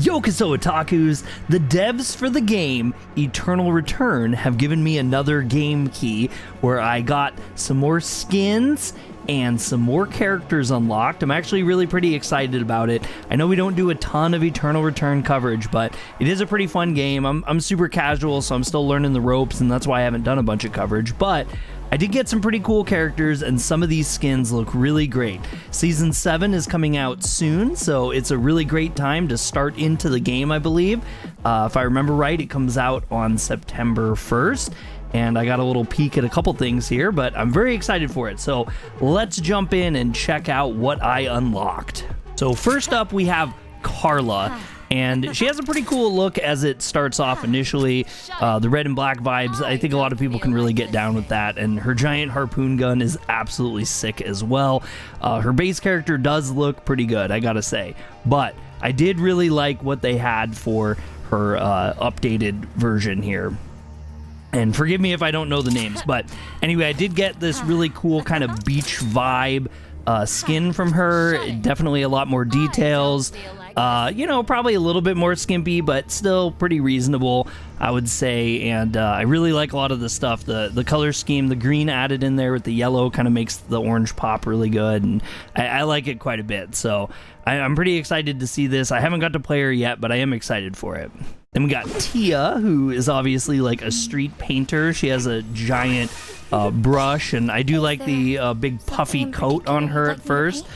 Yokoso Otakus, the devs for the game Eternal Return have given me another game key where I got some more skins and some more characters unlocked. I'm actually really pretty excited about it. I know we don't do a ton of Eternal Return coverage, but it is a pretty fun game. I'm super casual, so I'm still learning the ropes, and that's why I haven't done a bunch of coverage, but I did get some pretty cool characters, and some of these skins look really great. Season 7 is coming out soon, so it's a really great time to start into the game, I believe. If I remember right, it comes out on September 1st, and I got a little peek at a couple things here, but I'm very excited for it. So let's jump in and check out what I unlocked. So first up, we have Carla. And she has a pretty cool look as it starts off initially. The red and black vibes, I think a lot of people can really get down with that. And her giant harpoon gun is absolutely sick as well. Her base character does look pretty good, I gotta say. But I did really like what they had for her updated version here. And forgive me if I don't know the names, but anyway, I did get this really cool kind of beach vibe skin from her. Definitely a lot more details. You know, probably a little bit more skimpy, but still pretty reasonable, I would say. And I really like a lot of the stuff. The color scheme, the green added in there with the yellow kind of makes the orange pop really good, and I like it quite a bit. So I'm pretty excited to see this. I haven't got to play her yet, but I am excited for it. Then we got Tia, who is obviously like a street painter. She has a giant brush, and I do like the big puffy coat on her at first.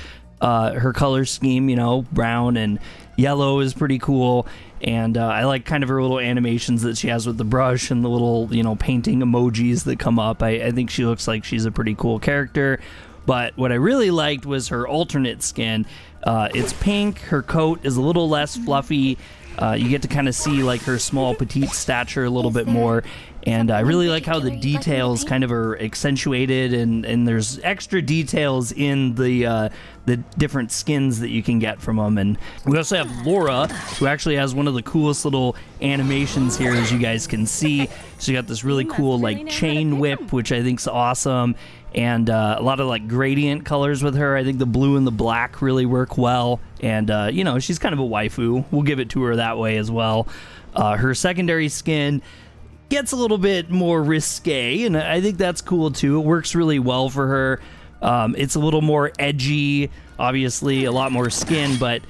Her color scheme, you know, brown and yellow is pretty cool, and I like kind of her little animations that she has with the brush and the little, you know, painting emojis that come up. I think she looks like she's a pretty cool character. But what I really liked was her alternate skin. It's pink, her coat is a little less fluffy. You get to kind of see like her small petite stature a little bit more, and I really like how the details kind of are accentuated, and there's extra details in the different skins that you can get from them. And we also have Laura, who actually has one of the coolest little animations here, as you guys can see. She got this really cool like chain whip, which I think's awesome, and a lot of like gradient colors with her. I think the blue and the black really work well, and you know, she's kind of a waifu. We'll give it to her that way as well. Her secondary skin gets a little bit more risque, and I think that's cool too. It works really well for her. It's a little more edgy, obviously a lot more skin, but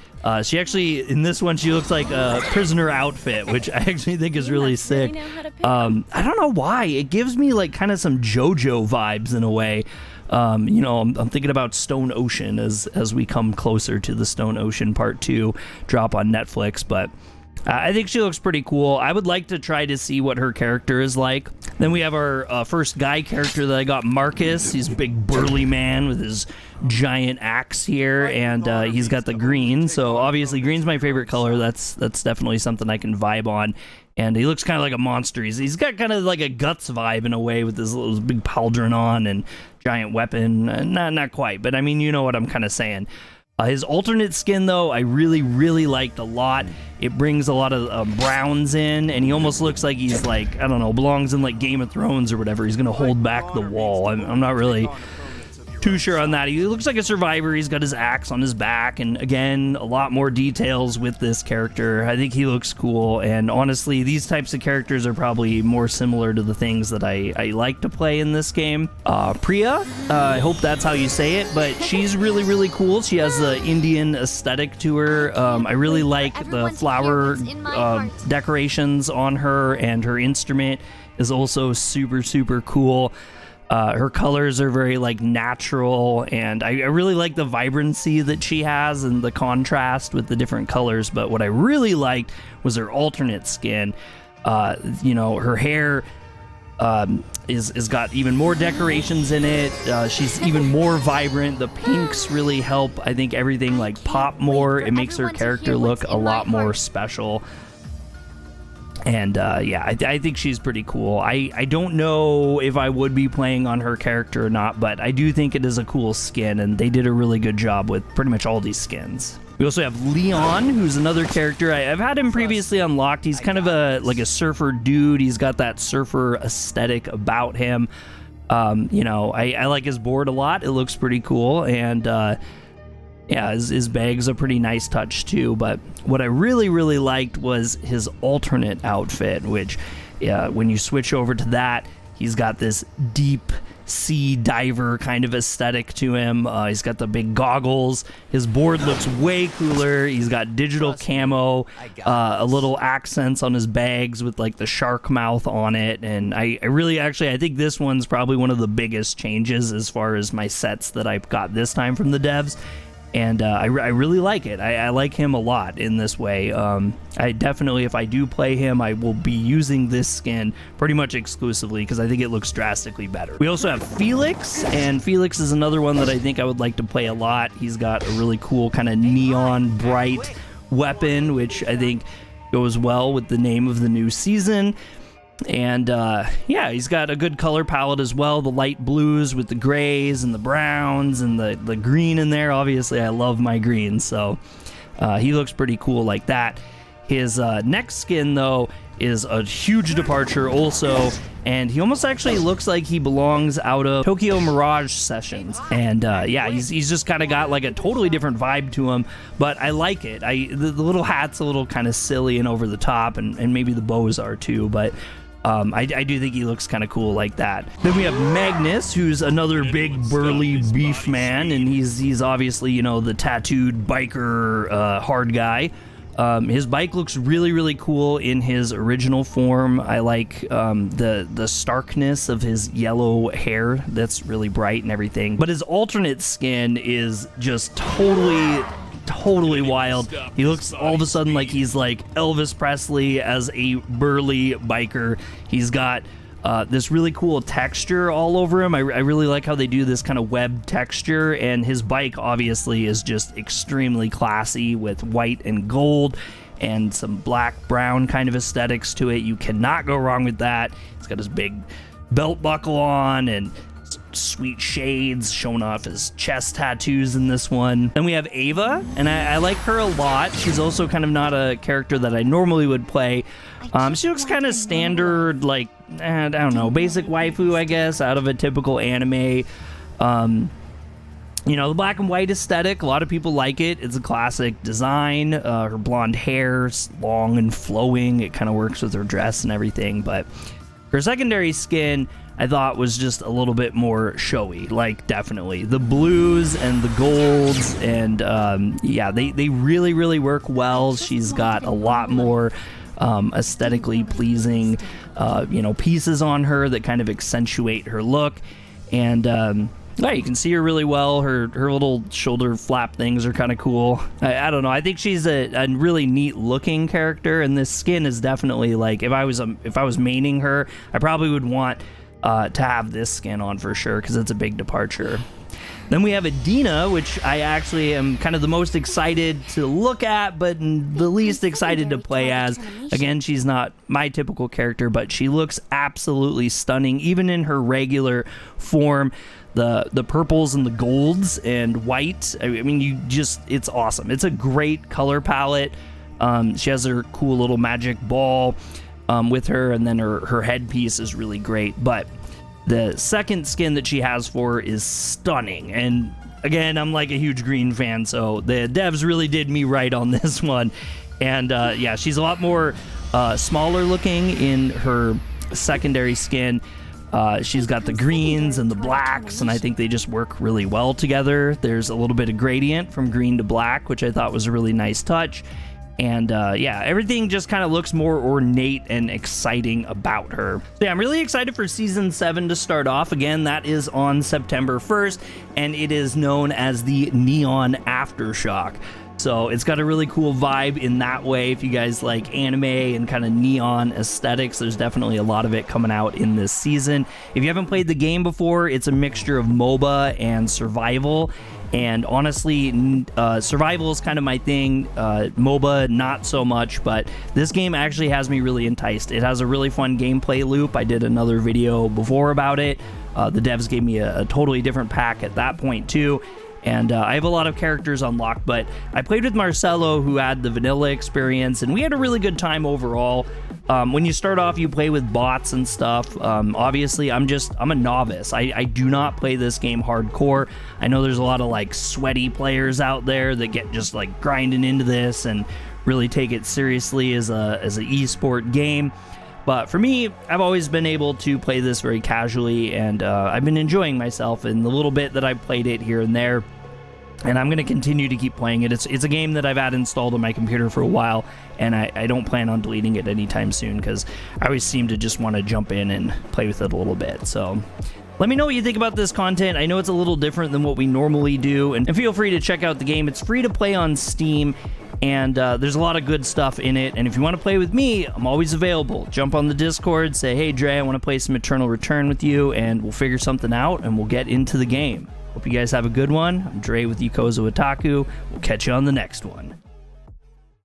she actually, in this one, she looks like a prisoner outfit, which I actually think is really sick. I don't know why. It gives me like kind of some JoJo vibes in a way. You know, I'm thinking about Stone Ocean as we come closer to the Stone Ocean Part 2 drop on Netflix, but I think she looks pretty cool. I would like to try to see what her character is like. Then we have our first guy character that I got, Marcus. He's a big burly man with his giant axe here, and he's got the green. So obviously green's my favorite color. That's definitely something I can vibe on. And he looks kind of like a monster. He's got kind of like a Guts vibe in a way, with his little big pauldron on and giant weapon. Not quite, but I mean, you know what I'm kind of saying. His alternate skin, though, I really liked a lot. It brings a lot of browns in, and he almost looks like he's like, I don't know, belongs in like Game of Thrones or whatever. He's going to hold back the wall. I'm not really too sure on that. He looks like a survivor. He's got his axe on his back, and again, a lot more details with this character. I think he looks cool, and honestly, these types of characters are probably more similar to the things that I like to play in this game. Priya, I hope that's how you say it, but she's really cool. She has the Indian aesthetic to her. I really like the flower decorations on her, and her instrument is also super cool. Her colors are very like natural, and I really like the vibrancy that she has and the contrast with the different colors. But what I really liked was her alternate skin. You know, her hair is got even more decorations in it. She's even more vibrant. The pinks really help, I think, everything like pop more. It makes her character look a lot more special. And yeah, I think she's pretty cool. I don't know if I would be playing on her character or not, but I do think it is a cool skin, and they did a really good job with pretty much all these skins. We also have Leon, who's another character. I've had him previously unlocked. He's kind of like a surfer dude. He's got that surfer aesthetic about him. You know, I like his board a lot. It looks pretty cool, and Yeah, his bag's a pretty nice touch too, but what I really liked was his alternate outfit, which, yeah, when you switch over to that, he's got this deep sea diver kind of aesthetic to him. He's got the big goggles. His board looks way cooler. He's got digital camo, a little accents on his bags with like the shark mouth on it. And I think this one's probably one of the biggest changes as far as my sets that I've got this time from the devs. And I really like it. I like him a lot in this way. I definitely, if I do play him, I will be using this skin pretty much exclusively because I think it looks drastically better. We also have Felix, and Felix is another one that I think I would like to play a lot. He's got a really cool kind of neon bright weapon, which I think goes well with the name of the new season. And yeah, he's got a good color palette as well. The light blues with the grays and the browns and the green in there. Obviously, I love my greens, so he looks pretty cool like that. His next skin, though, is a huge departure also, and he almost actually looks like he belongs out of Tokyo Mirage Sessions. And yeah, he's just kind of got like a totally different vibe to him, but I like it. The little hat's a little kind of silly and over the top, and maybe the bows are too, but I do think he looks kind of cool like that. Then we have Magnus, who's another big burly beef man, and he's obviously, you know, the tattooed biker hard guy. His bike looks really cool in his original form. I like the starkness of his yellow hair. That's really bright and everything. But his alternate skin is just totally wild. He looks all of a sudden like he's like Elvis Presley as a burly biker. He's got this really cool texture all over him. I really like how they do this kind of web texture, and his bike obviously is just extremely classy with white and gold and some black brown kind of aesthetics to it. You cannot go wrong with that. He's got his big belt buckle on and sweet shades showing off his chest tattoos in this one. Then we have Ava, and I like her a lot. She's also kind of not a character that I normally would play. She looks kind of standard, like, I don't know, basic waifu, I guess, out of a typical anime. You know, the black and white aesthetic, a lot of people like it. It's a classic design. Her blonde hair's long and flowing. It kind of works with her dress and everything, but her secondary skin, I thought, was just a little bit more showy. Like, definitely the blues and the golds, and yeah, they really work well. She's got a lot more aesthetically pleasing you know, pieces on her that kind of accentuate her look. And yeah, you can see her really well. Her little shoulder flap things are kind of cool. I don't know. I think she's a really neat looking character, and this skin is definitely like, if I was maining her, I probably would want to have this skin on for sure, because it's a big departure. Then we have Adina, which I actually am kind of the most excited to look at, but the least excited to play as. Again, she's not my typical character, but she looks absolutely stunning, even in her regular form. The purples and the golds and white, I mean, it's awesome. It's a great color palette. She has her cool little magic ball with her, and then her headpiece is really great. But the second skin that she has for her is stunning. And again, I'm like a huge green fan, so the devs really did me right on this one. And yeah, she's a lot more smaller looking in her secondary skin. She's got the greens and the blacks, and I think they just work really well together. There's a little bit of gradient from green to black, which I thought was a really nice touch. And yeah, everything just kind of looks more ornate and exciting about her. So yeah, I'm really excited for Season 7 to start off. Again, that is on September 1st, and it is known as the Neon Aftershock. So it's got a really cool vibe in that way. If you guys like anime and kind of neon aesthetics, there's definitely a lot of it coming out in this season. If you haven't played the game before, it's a mixture of MOBA and survival. And honestly, survival is kind of my thing. MOBA, not so much, but this game actually has me really enticed. It has a really fun gameplay loop. I did another video before about it. The devs gave me a totally different pack at that point too. And I have a lot of characters unlocked, but I played with Marcelo, who had the vanilla experience, and we had a really good time overall. When you start off, you play with bots and stuff. Obviously, I'm a novice. I do not play this game hardcore. I know there's a lot of like sweaty players out there that get just like grinding into this and really take it seriously as an esport game. But for me, I've always been able to play this very casually, and I've been enjoying myself in the little bit that I've played it here and there. And I'm going to continue to keep playing it. It's a game that I've had installed on my computer for a while, and I don't plan on deleting it anytime soon because I always seem to just want to jump in and play with it a little bit. So let me know what you think about this content. I know it's a little different than what we normally do, and feel free to check out the game. It's free to play on Steam, and there's a lot of good stuff in it. And if you want to play with me, I'm always available. Jump on the Discord, say, hey, Dre, I want to play some Eternal Return with you, and we'll figure something out, and we'll get into the game. Hope you guys have a good one. I'm Dre with Yukozo Otaku. We'll catch you on the next one.